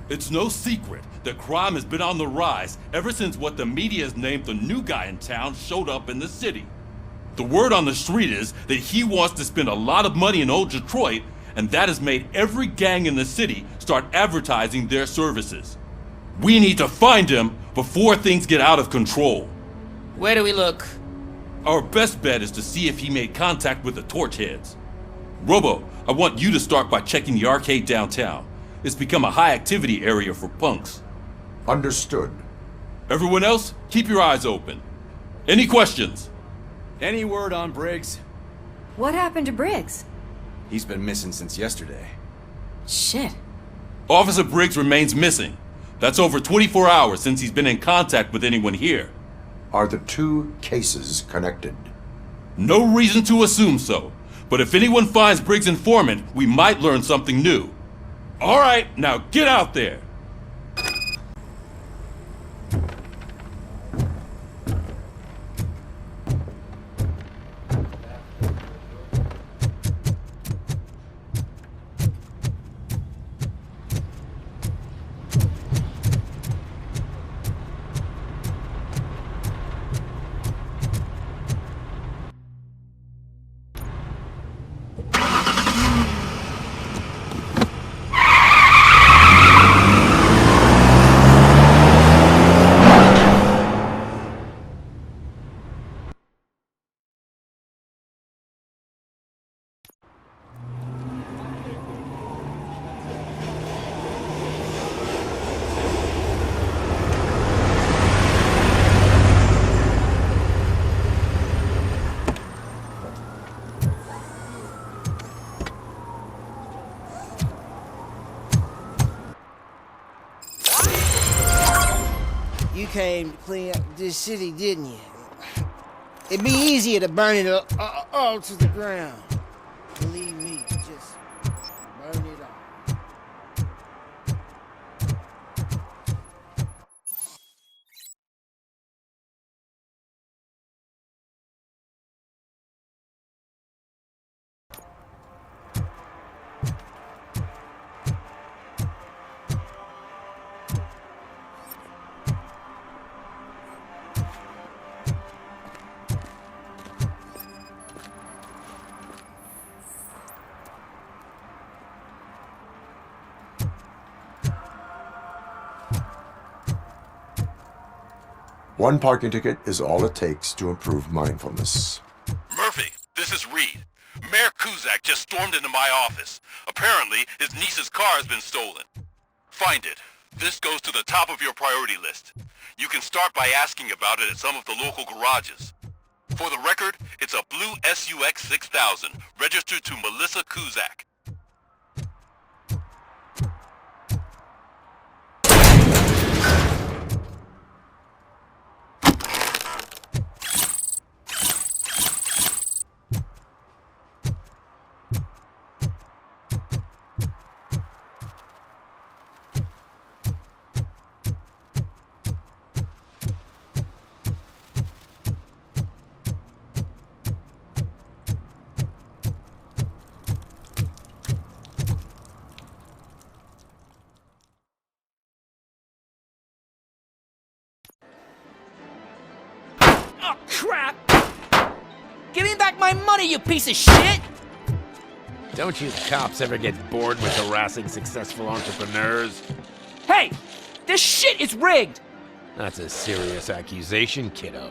It's no secret that crime has been on the rise ever since what the media has named the new guy in town showed up in the city. The word on the street is that he wants to spend a lot of money in old Detroit, and that has made every gang in the city start advertising their services. We need to find him before things get out of control. Where do we look? Our best bet is to see if he made contact with the Torchheads. Robo, I want you to start by checking the arcade downtown. It's become a high-activity area for punks. Understood. Everyone else, keep your eyes open. Any questions? Any word on Briggs? What happened to Briggs? He's been missing since yesterday. Shit. Officer Briggs remains missing. That's over 24 hours since he's been in contact with anyone here. Are the two cases connected? No reason to assume so, but if anyone finds Briggs' informant, we might learn something new. All right, now get out there! You came to clean up this city, didn't you? It'd be easier to burn it all to the ground. Believe me, just burn it all. One parking ticket is all it takes to improve mindfulness. Murphy, this is Reed. Mayor Kuzak just stormed into my office. Apparently, his niece's car has been stolen. Find it. This goes to the top of your priority list. You can start by asking about it at some of the local garages. For the record, it's a blue SUX 6000, registered to Melissa Kuzak. Oh, crap! Give me back my money, you piece of shit! Don't you cops ever get bored with harassing successful entrepreneurs? Hey! This shit is rigged! That's a serious accusation, kiddo.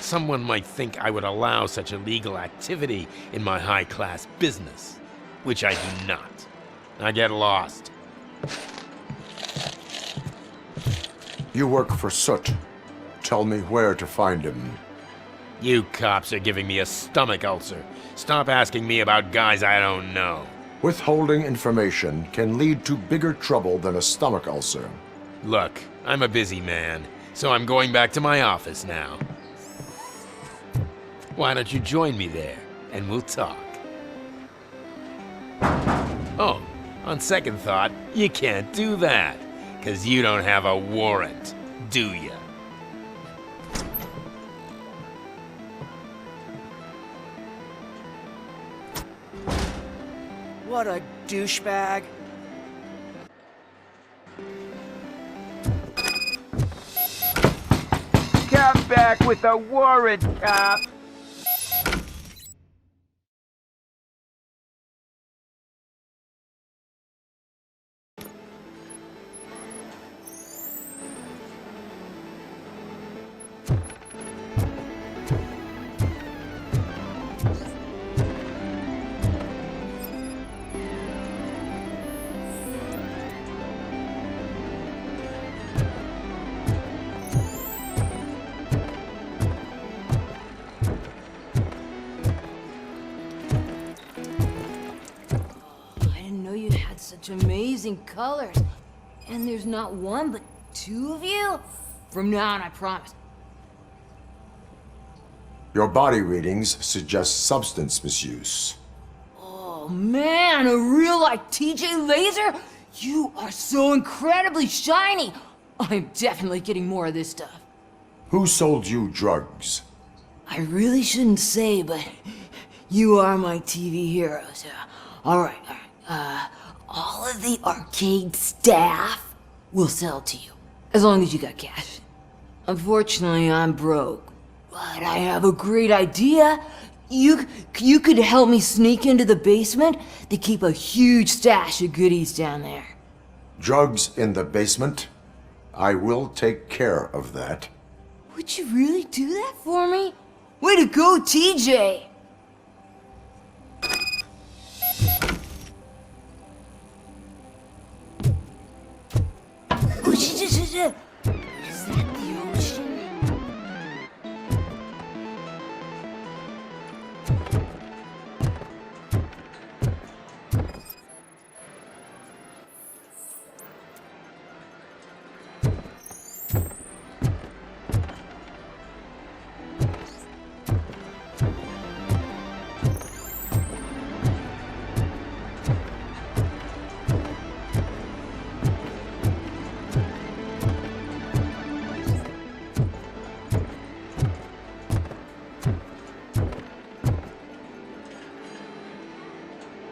Someone might think I would allow such illegal activity in my high-class business, which I do not. I get lost. You work for Soot. Tell me where to find him. You cops are giving me a stomach ulcer. Stop asking me about guys I don't know. Withholding information can lead to bigger trouble than a stomach ulcer. Look, I'm a busy man, so I'm going back to my office now. Why don't you join me there, and we'll talk. Oh, on second thought, you can't do that, 'cause you don't have a warrant, do ya? What a douchebag. Come back with a warrant, cop! I didn't know you had such amazing colors. And there's not one, but two of you? From now on, I promise. Your body readings suggest substance misuse. Oh man, a real like TJ Laser? You are so incredibly shiny. I'm definitely getting more of this stuff. Who sold you drugs? I really shouldn't say, but you are my TV heroes. All right. All of the arcade staff will sell to you, as long as you got cash. Unfortunately, I'm broke, but I have a great idea. You could help me sneak into the basement. They keep a huge stash of goodies down there. Drugs in the basement? I will take care of that. Would you really do that for me? Way to go, TJ! Oh, is that the ocean?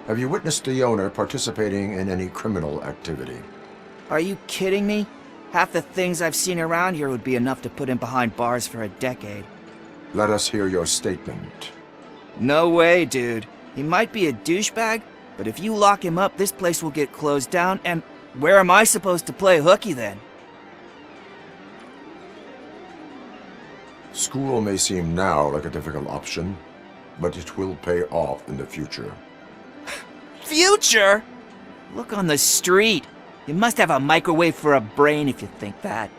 Have you witnessed the owner participating in any criminal activity? Are you kidding me? Half the things I've seen around here would be enough to put him behind bars for a decade. Let us hear your statement. No way, dude. He might be a douchebag, but if you lock him up, this place will get closed down, and where am I supposed to play hooky then? School may seem now like a difficult option, but it will pay off in the future. Future? Look on the street. You must have a microwave for a brain if you think that.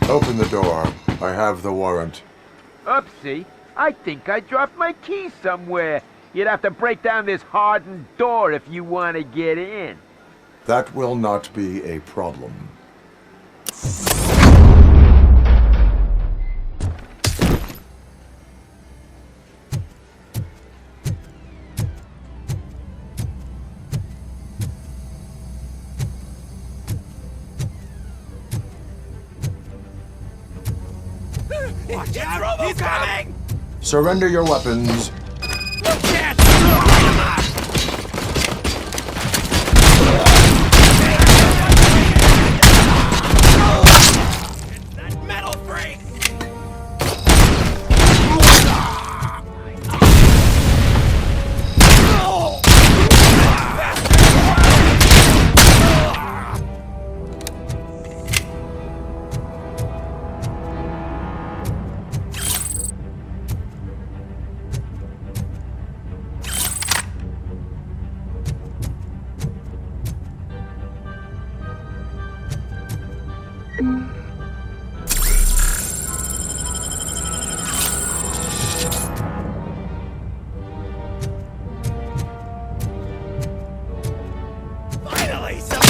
Open the door. I have the warrant. Oopsie, I think I dropped my keys somewhere. You'd have to break down this hardened door if you want to get in. That will not be a problem. Watch out! He's coming! Surrender your weapons. That metal freak! Finally, some...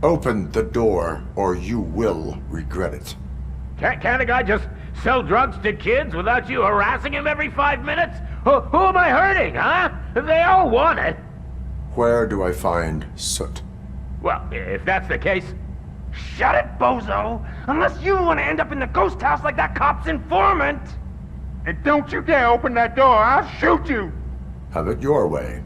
Open the door, or you will regret it. Can't a guy just sell drugs to kids without you harassing him every 5 minutes? Who am I hurting, huh? They all want it. Where do I find Soot? Well, if that's the case, Shut it, bozo! Unless you want to end up in the ghost house like that cop's informant! And don't you dare open that door, I'll shoot you! Have it your way.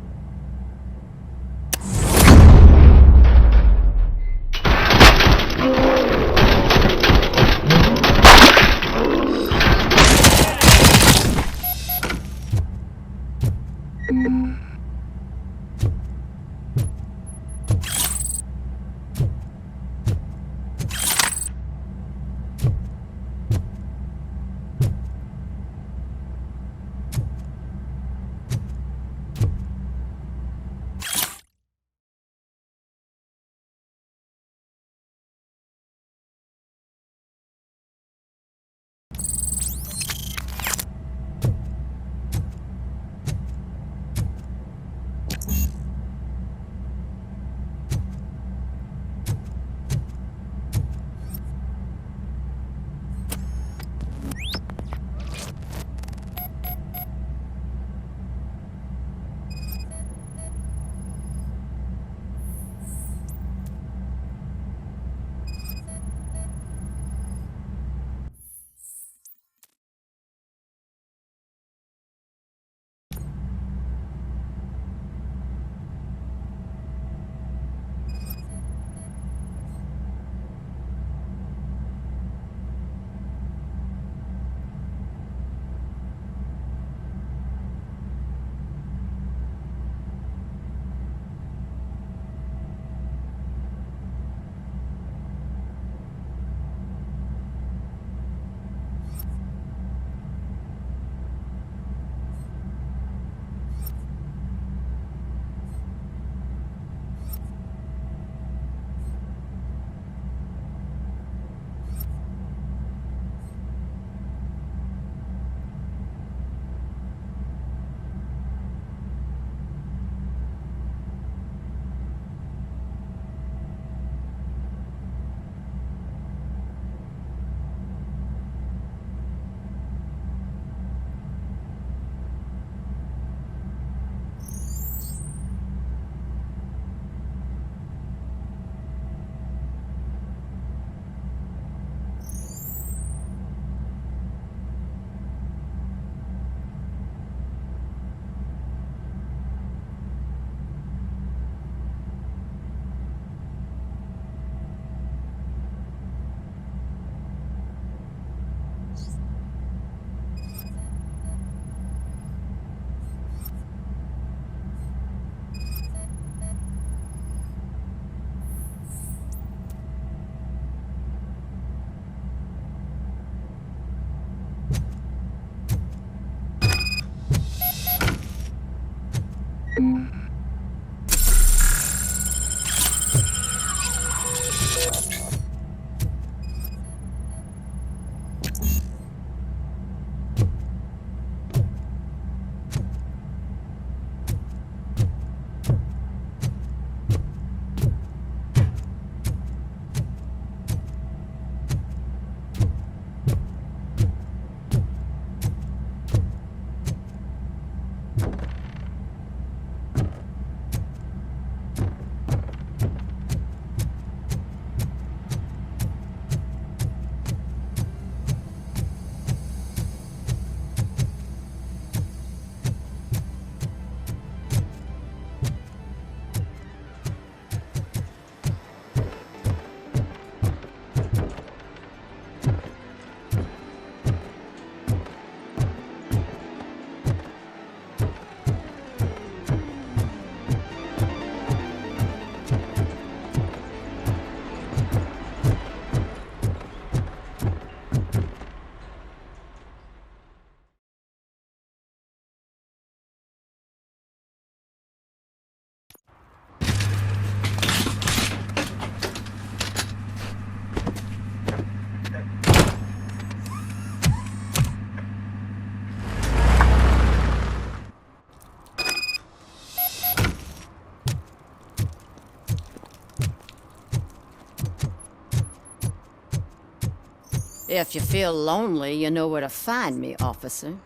If you feel lonely, you know where to find me, officer.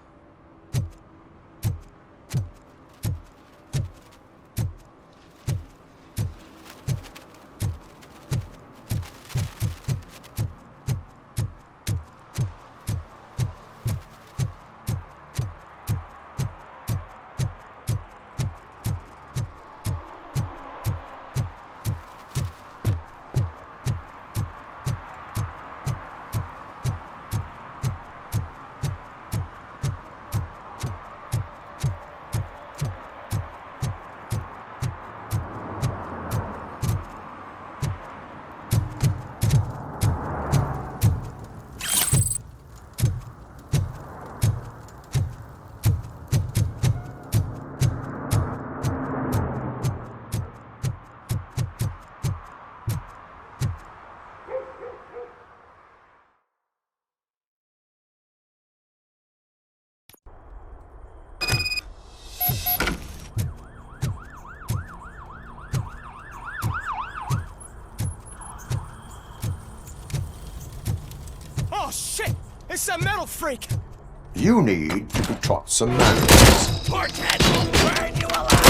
Oh shit! It's a metal freak! You need to be taught some manners. Porthead will burn you alive!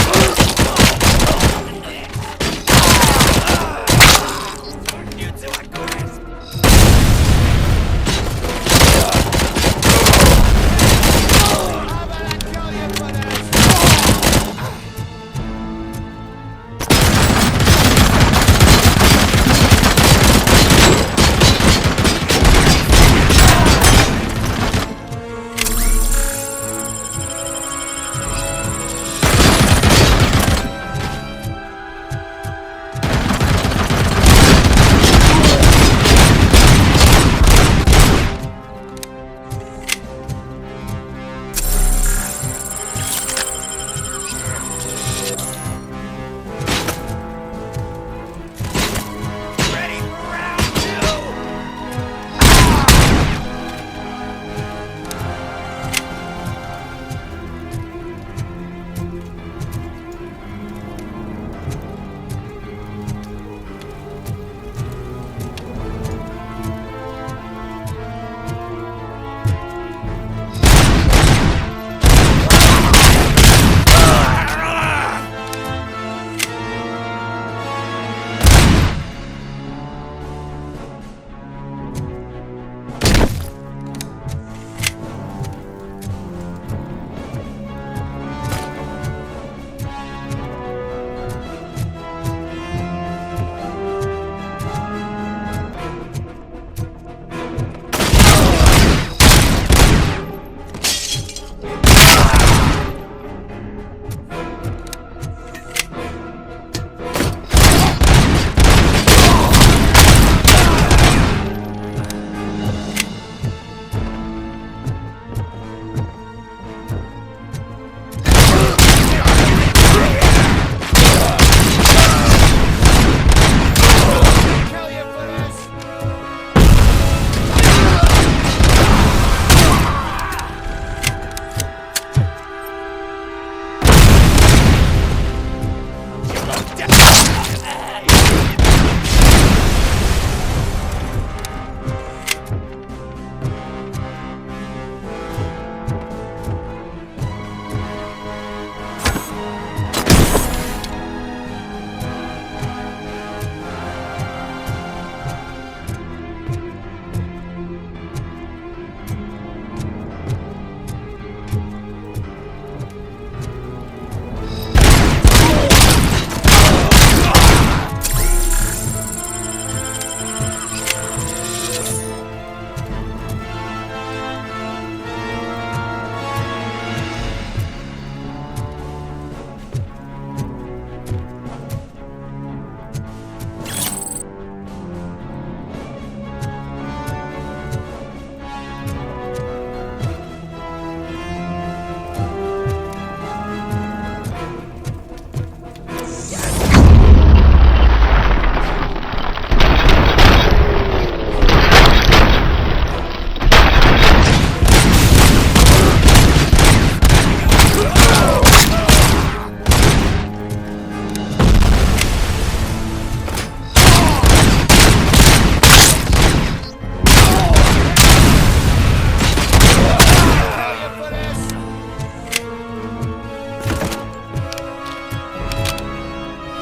You two are good!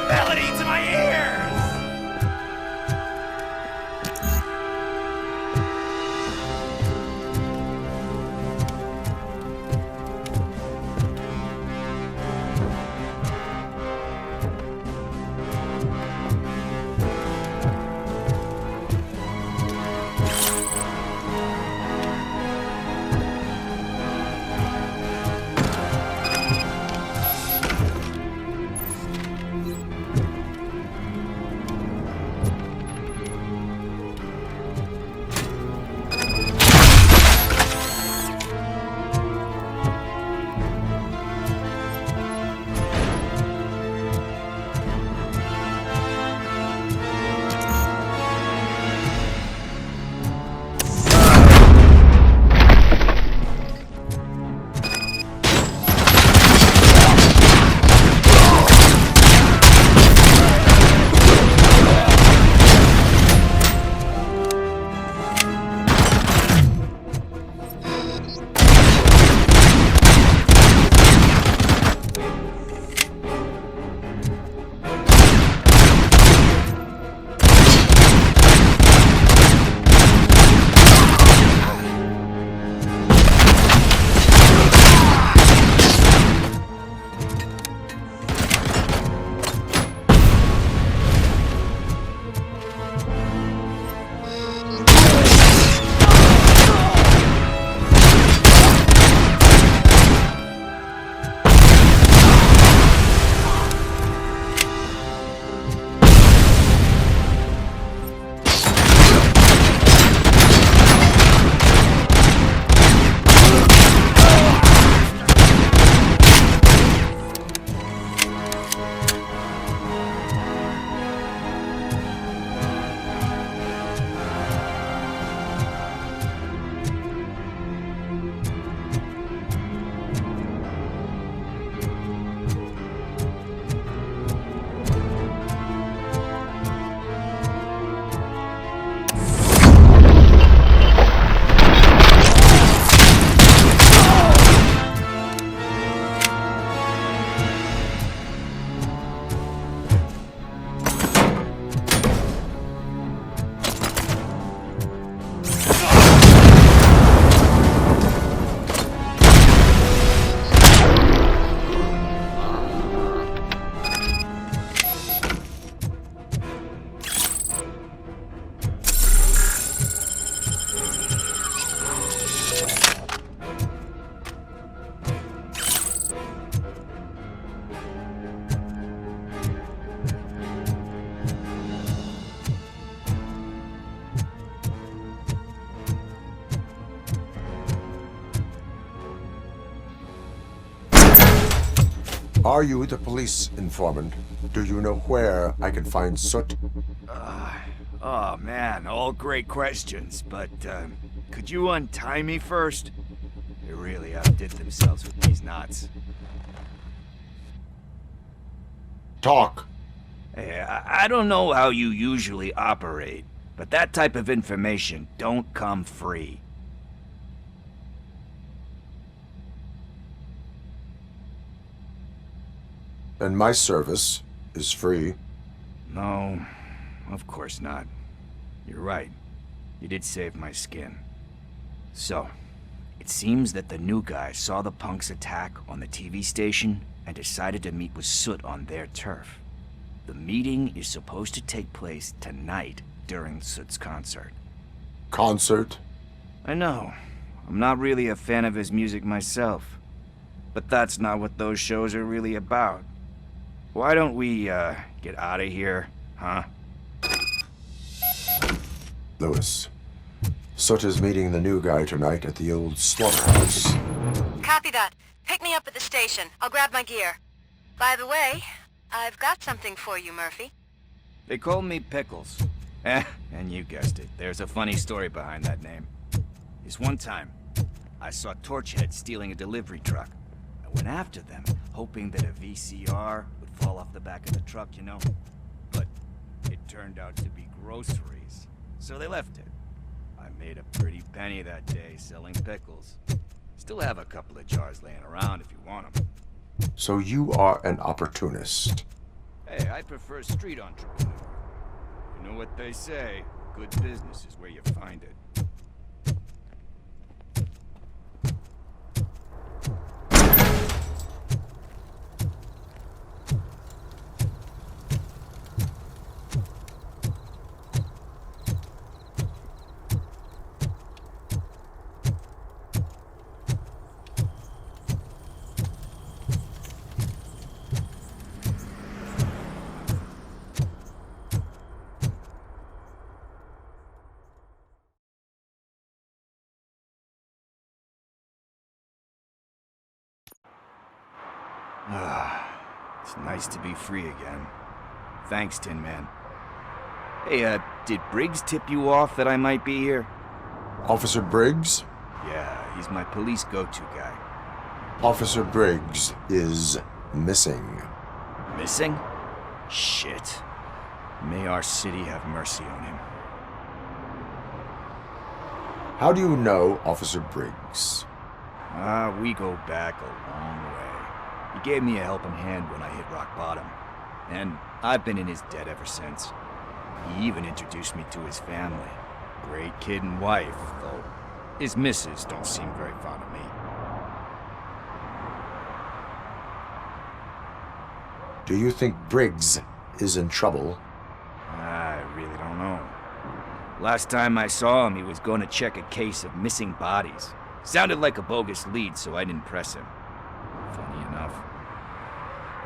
melody to my ears! Are you the police informant? Do you know where I can find Soot? Oh man, all great questions, but could you untie me first? They really outdid themselves with these knots. Talk. Hey, I don't know how you usually operate, but that type of information don't come free. And my service is free. No, of course not. You're right. You did save my skin. So, it seems that the new guy saw the punks attack on the TV station and decided to meet with Soot on their turf. The meeting is supposed to take place tonight during Soot's concert. Concert? I know. I'm not really a fan of his music myself. But that's not what those shows are really about. Why don't we, get out of here, huh? Lewis, Soot is meeting the new guy tonight at the old slaughterhouse. Copy that. Pick me up at the station. I'll grab my gear. By the way, I've got something for you, Murphy. They call me Pickles. And you guessed it. There's a funny story behind that name. This one time, I saw Torchhead stealing a delivery truck. I went after them, hoping that a VCR would fall off the back of the truck, you know? But it turned out to be groceries. So they left it. I made a pretty penny that day selling pickles. Still have a couple of jars laying around if you want them. So you are an opportunist. Hey, I prefer street entrepreneur. You know what they say, good business is where you find it. It's nice to be free again. Thanks, Tin Man. Hey, did Briggs tip you off that I might be here? Officer Briggs? Yeah, he's my police go-to guy. Officer Briggs is missing. Missing? Shit. May our city have mercy on him. How do you know Officer Briggs? We go back a long way. He gave me a helping hand when I hit rock bottom, and I've been in his debt ever since. He even introduced me to his family. Great kid and wife, though his missus don't seem very fond of me. Do you think Briggs is in trouble? I really don't know. Last time I saw him, he was going to check a case of missing bodies. Sounded like a bogus lead, so I didn't press him. Funny enough.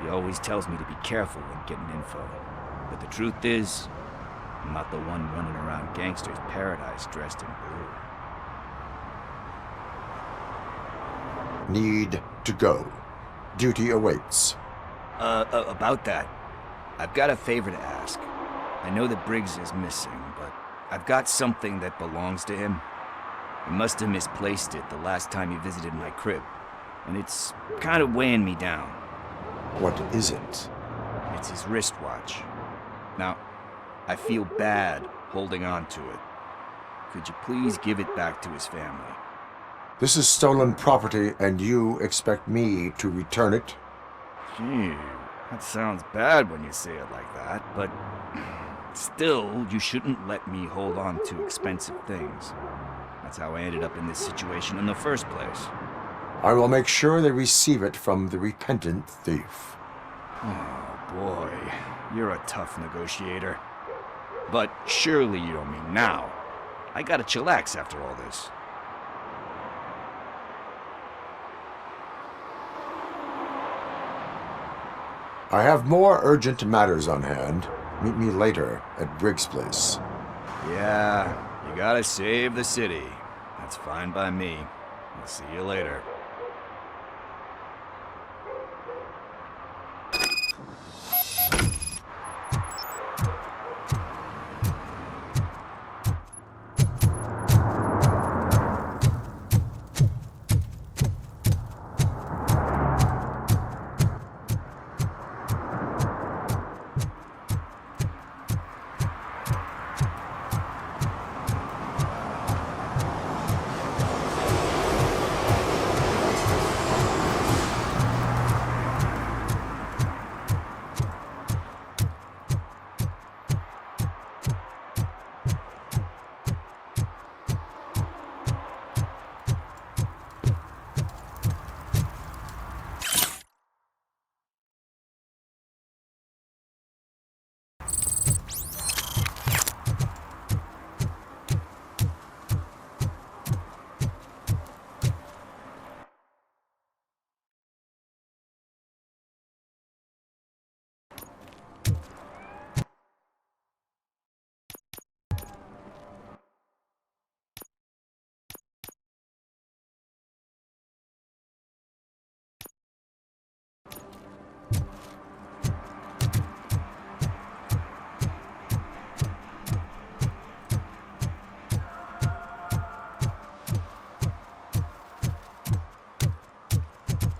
He always tells me to be careful when getting info. But the truth is, I'm not the one running around gangster's paradise dressed in blue. Need to go. Duty awaits. About that, I've got a favor to ask. I know that Briggs is missing, but I've got something that belongs to him. He must have misplaced it the last time he visited my crib, and it's kind of weighing me down. What is it? It's his wristwatch. Now, I feel bad holding on to it. Could you please give it back to his family? This is stolen property, and you expect me to return it? Gee, that sounds bad when you say it like that, but still, you shouldn't let me hold on to expensive things. That's how I ended up in this situation in the first place. I will make sure they receive it from the repentant thief. Oh boy, you're a tough negotiator. But surely you don't mean now. I gotta chillax after all this. I have more urgent matters on hand. Meet me later at Briggs' place. Yeah, you gotta save the city. That's fine by me. I'll see you later.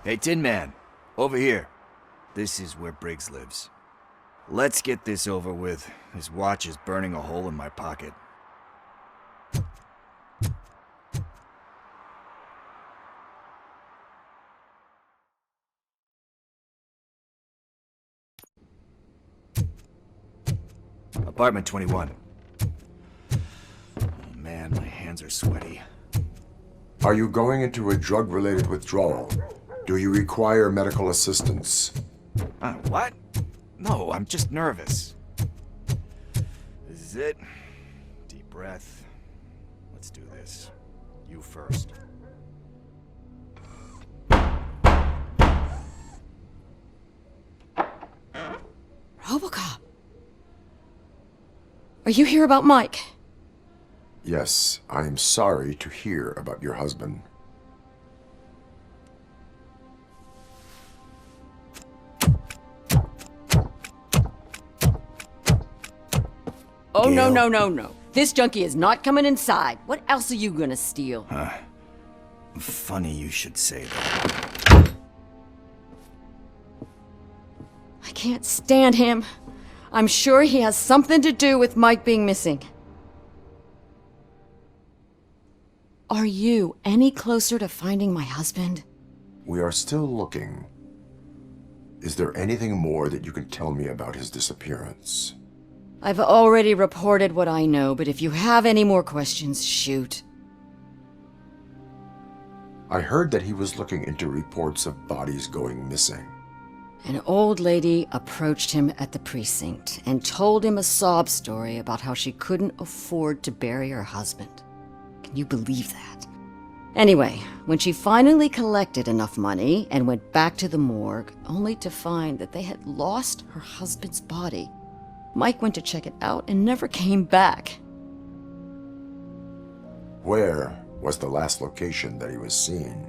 Hey, Tin Man, over here. This is where Briggs lives. Let's get this over with. His watch is burning a hole in my pocket. Apartment 21. Oh man, my hands are sweaty. Are you going into a drug-related withdrawal? Do you require medical assistance? What? No, I'm just nervous. This is it. Deep breath. Let's do this. You first. ROBOCOP! Are you here about Mike? Yes, I am sorry to hear about your husband. Oh, no. This junkie is not coming inside. What else are you gonna steal? Funny you should say that. I can't stand him. I'm sure he has something to do with Mike being missing. Are you any closer to finding my husband? We are still looking. Is there anything more that you can tell me about his disappearance? I've already reported what I know, but if you have any more questions, shoot. I heard that he was looking into reports of bodies going missing. An old lady approached him at the precinct and told him a sob story about how she couldn't afford to bury her husband. Can you believe that? Anyway, when she finally collected enough money and went back to the morgue, only to find that they had lost her husband's body, Mike went to check it out and never came back. Where was the last location that he was seen?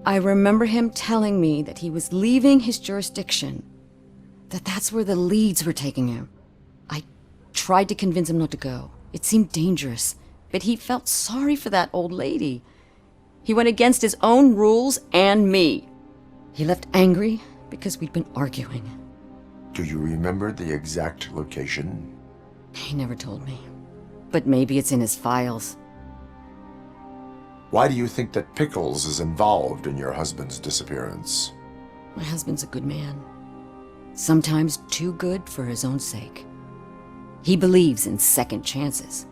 I remember him telling me that he was leaving his jurisdiction, that's where the leads were taking him. I tried to convince him not to go. It seemed dangerous, but he felt sorry for that old lady. He went against his own rules and me. He left angry because we'd been arguing. Do you remember the exact location? He never told me, but maybe it's in his files. Why do you think that Pickles is involved in your husband's disappearance? My husband's a good man. Sometimes too good for his own sake. He believes in second chances,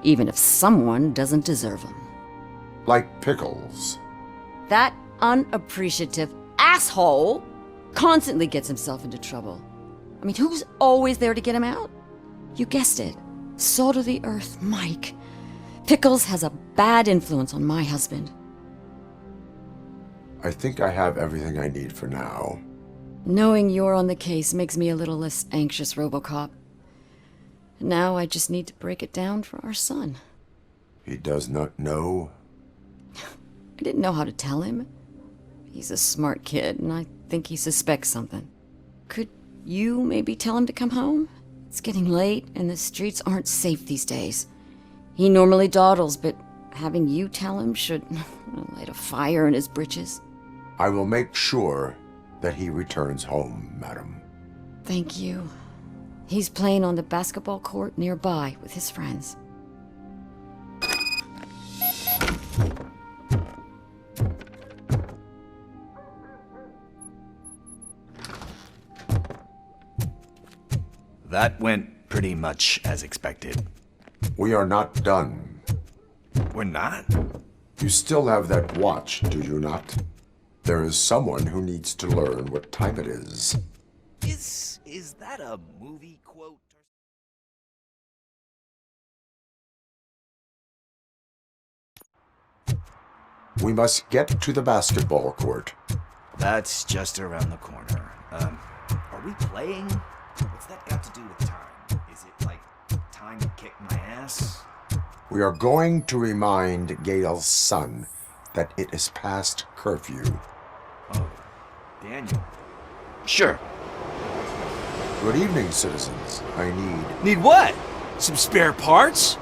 even if someone doesn't deserve them. Like Pickles. That unappreciative asshole constantly gets himself into trouble. I mean, who's always there to get him out? You guessed it. Salt of the earth, Mike. Pickles has a bad influence on my husband. I think I have everything I need for now. Knowing you're on the case makes me a little less anxious, ROBOCOP. Now I just need to break it down for our son. He does not know? I didn't know how to tell him. He's a smart kid, and I think he suspects something. Could you maybe tell him to come home? It's getting late, and the streets aren't safe these days. He normally dawdles, but having you tell him should light a fire in his britches. I will make sure that he returns home, madam. Thank you. He's playing on the basketball court nearby with his friends. That went pretty much as expected. We are not done. We're not? You still have that watch, do you not? There is someone who needs to learn what time it is. Is that a movie quote? We must get to the basketball court. That's just around the corner. Are we playing? What's that got to do with time? Is it like time to kick my ass? We are going to remind Gail's son that it is past curfew. Oh, Daniel. Sure. Good evening, citizens. I need... Need what? Some spare parts?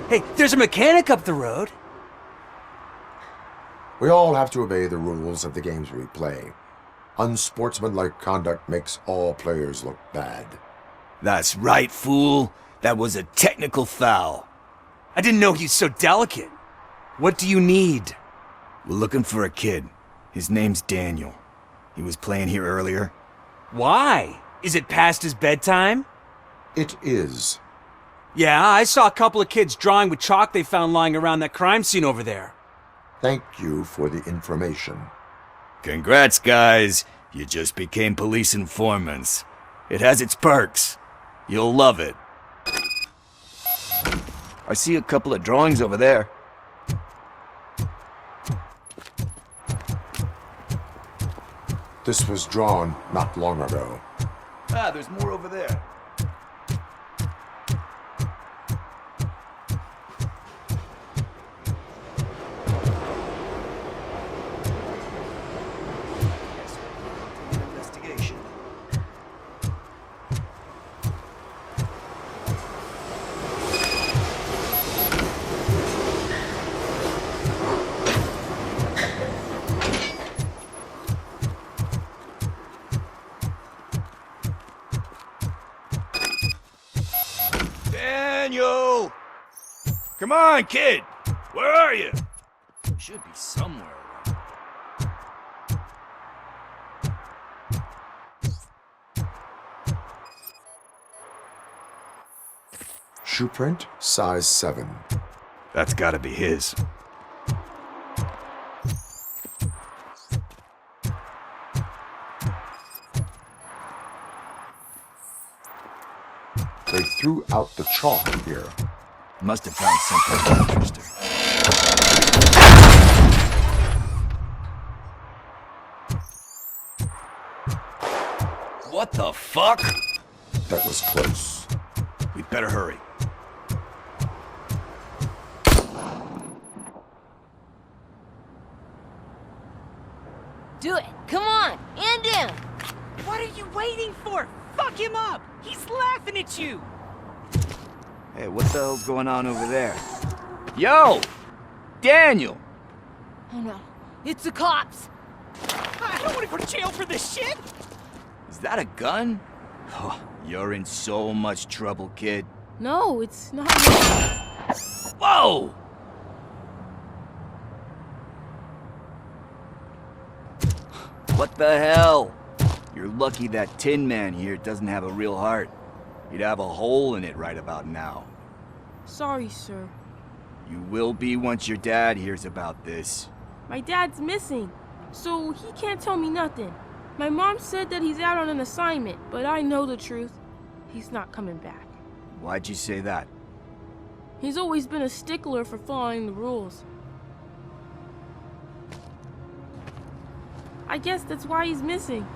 Hey, there's a mechanic up the road. We all have to obey the rules of the games we play. Unsportsmanlike conduct makes all players look bad. That's right, fool. That was a technical foul. I didn't know he's so delicate. What do you need? We're looking for a kid. His name's Daniel. He was playing here earlier. Why? Is it past his bedtime? It is. Yeah, I saw a couple of kids drawing with chalk they found lying around that crime scene over there. Thank you for the information. Congrats, guys. You just became police informants. It has its perks. You'll love it. I see a couple of drawings over there. This was drawn not long ago. Ah, there's more over there. Investigation. Daniel! Come on, kid! Where are you? Should be somewhere around. Shoe print, size 7. That's gotta be his. They threw out the chalk here. Must have found something interesting. What the fuck? That was close. We'd better hurry. Do it. Come on. End him. What are you waiting for? Fuck him up! He's laughing at you! Hey, what the hell's going on over there? Yo! Daniel! Oh no. It's the cops. I don't want to go to jail for this shit! Is that a gun? Oh, you're in so much trouble, kid. No, it's not. Whoa! What the hell? You're lucky that Tin Man here doesn't have a real heart. He'd have a hole in it right about now. Sorry, sir. You will be once your dad hears about this. My dad's missing, so he can't tell me nothing. My mom said that he's out on an assignment, but I know the truth. He's not coming back. Why'd you say that? He's always been a stickler for following the rules. I guess that's why he's missing.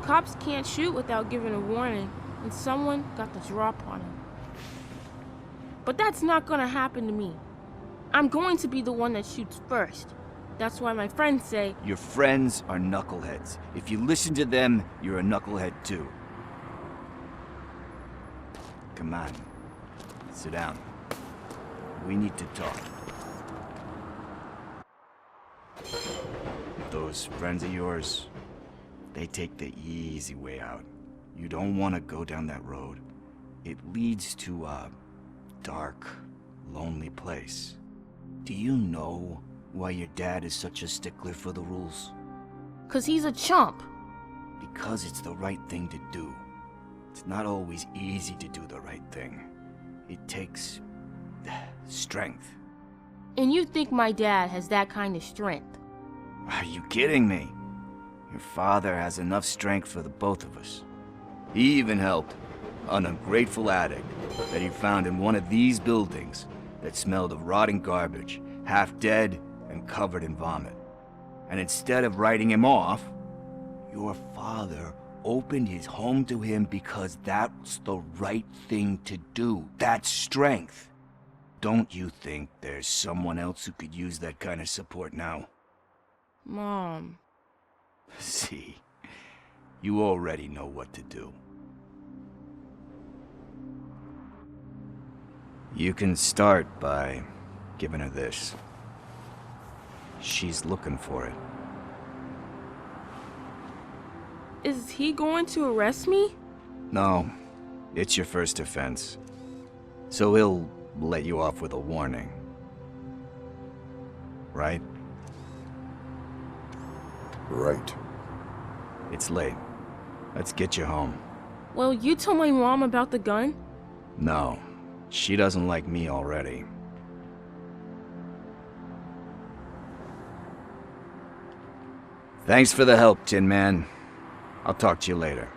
Cops can't shoot without giving a warning, and someone got the drop on him. But that's not gonna happen to me. I'm going to be the one that shoots first. That's why my friends say... Your friends are knuckleheads. If you listen to them, you're a knucklehead too. Come on. Sit down. We need to talk. Those friends of yours, they take the easy way out. You don't want to go down that road. It leads to a dark, lonely place. Do you know why your dad is such a stickler for the rules? 'Cause he's a chump. Because it's the right thing to do. It's not always easy to do the right thing. It takes strength. And you think my dad has that kind of strength? Are you kidding me? Your father has enough strength for the both of us. He even helped an ungrateful addict that he found in one of these buildings that smelled of rotting garbage, half dead and covered in vomit. And instead of writing him off, your father opened his home to him because that's the right thing to do. That's strength. Don't you think there's someone else who could use that kind of support now? Mom. See, you already know what to do. You can start by giving her this. She's looking for it. Is he going to arrest me? No, it's your first offense. So he'll let you off with a warning. Right? Right. It's late. Let's get you home. Well, you told my mom about the gun? No. She doesn't like me already. Thanks for the help, Tin Man. I'll talk to you later.